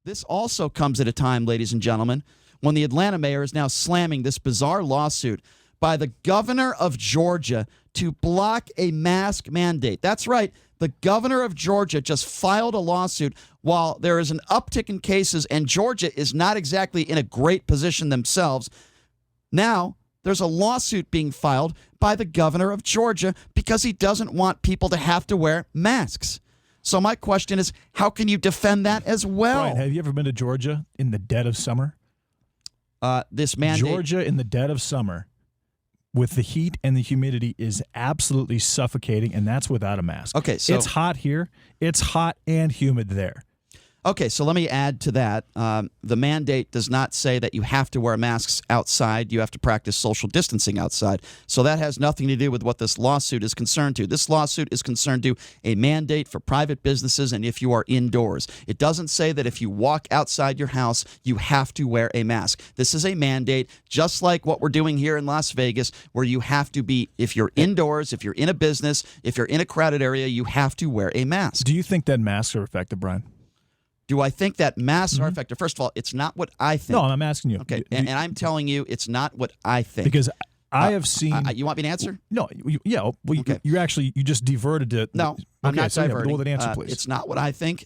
This also comes at a time, ladies and gentlemen, when the Atlanta mayor is now slamming this bizarre lawsuit by the governor of Georgia to block a mask mandate. That's right. The governor of Georgia just filed a lawsuit while there is an uptick in cases, and Georgia is not exactly in a great position themselves. Now, there's a lawsuit being filed by the governor of Georgia because he doesn't want people to have to wear masks. So my question is, how can you defend that as well? Brian, have you ever been to Georgia in the dead of summer? This mandate, Georgia in the dead of summer with the heat and the humidity is absolutely suffocating, and that's without a mask. Okay, so it's hot here. It's hot and humid there. Okay, so let me add to that. The mandate does not say that you have to wear masks outside. You have to practice social distancing outside. So that has nothing to do with what this lawsuit is concerned to. This lawsuit is concerned to a mandate for private businesses and if you are indoors. It doesn't say that if you walk outside your house, you have to wear a mask. This is a mandate, just like what we're doing here in Las Vegas, where you have to be, if you're indoors, if you're in a business, if you're in a crowded area, you have to wear a mask. Do you think that masks are effective, Brian? Do I think that masks are effective? First of all, it's not what I think. No, I'm asking you. Okay, and I'm telling you it's not what I think. Because I have seen... you want me to answer? No, yeah. Well, Okay. you just diverted to... No, I'm not diverting. Well, then answer, please. It's not what I think.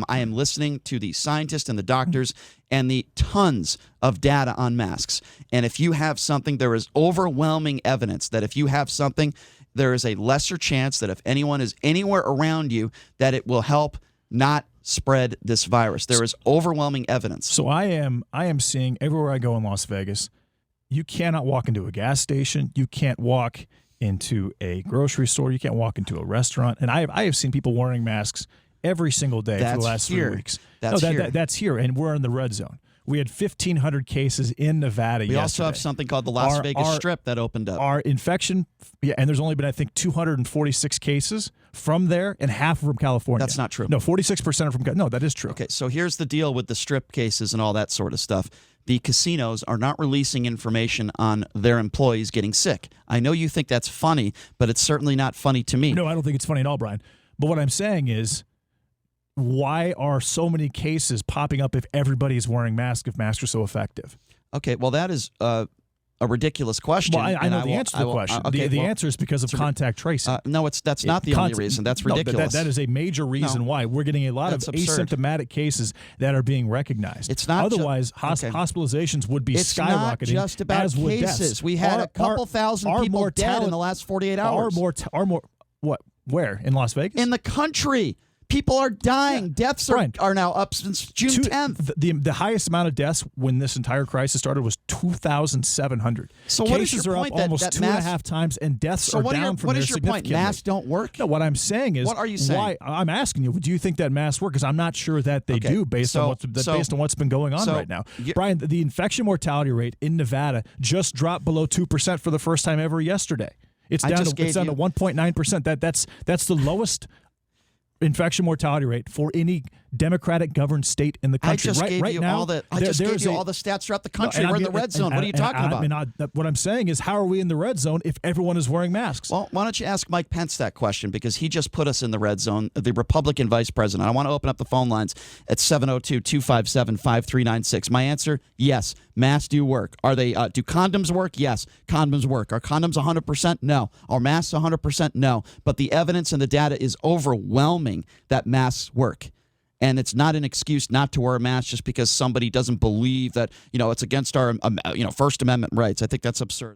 I am listening to the scientists and the doctors and the tons of data on masks. And if you have something, there is overwhelming evidence that if you have something, there is a lesser chance that if anyone is anywhere around you, that it will help not spread this virus. There is overwhelming evidence. So I am seeing everywhere I go in Las Vegas, you cannot walk into a gas station, you can't walk into a grocery store, you can't walk into a restaurant, and I have seen people wearing masks every single day for the last 3 weeks. That's here, and we're in the red zone. We had 1,500 cases in Nevada yesterday. We also have something called the Las Vegas Strip that opened up. Our infection, and there's only been, I think, 246 cases from there, and half from California. That's not true. No, 46% are from California. No, that is true. Okay, so here's the deal with the Strip cases and all that sort of stuff. The casinos are not releasing information on their employees getting sick. I know you think that's funny, but it's certainly not funny to me. No, I don't think it's funny at all, Brian. But what I'm saying is, why are so many cases popping up if everybody is wearing masks, if masks are so effective? Okay, well, that is a ridiculous question. Well, I know the answer to the question. The answer is because of contact tracing. No, that's not the only reason. That's ridiculous. No, that is a major reason why we're getting a lot of asymptomatic cases that are being recognized. It's not otherwise hospitalizations would be skyrocketing. It's not just about cases. We had a couple thousand people dead in the last 48 hours. Where? In Las Vegas? In the country. People are dying. Yeah. Deaths are now up since June 10th. The highest amount of deaths when this entire crisis started was 2,700. So cases what is your are point up almost 2.5 times, and deaths are down from there significantly. What is your point? Masks don't work? No, what I'm saying is, what are you saying? Why, I'm asking you, do you think that masks work? Because I'm not sure that they do based on what's been going on right now. Brian, the infection mortality rate in Nevada just dropped below 2% for the first time ever yesterday. It's down to 1.9%. That's the lowest infection mortality rate for any Democratic governed state in the country. I just gave you all the stats throughout the country. We're in the red zone. What are you talking about? What I'm saying is, how are we in the red zone if everyone is wearing masks? Well, why don't you ask Mike Pence that question, because he just put us in the red zone, the Republican vice president. I want to open up the phone lines at 702-257-5396. My answer, yes, masks do work. Are they? Do condoms work? Yes, condoms work. Are condoms 100%? No. Are masks 100%? No. But the evidence and the data is overwhelming that masks work. And it's not an excuse not to wear a mask just because somebody doesn't believe that, it's against our, First Amendment rights. I think that's absurd.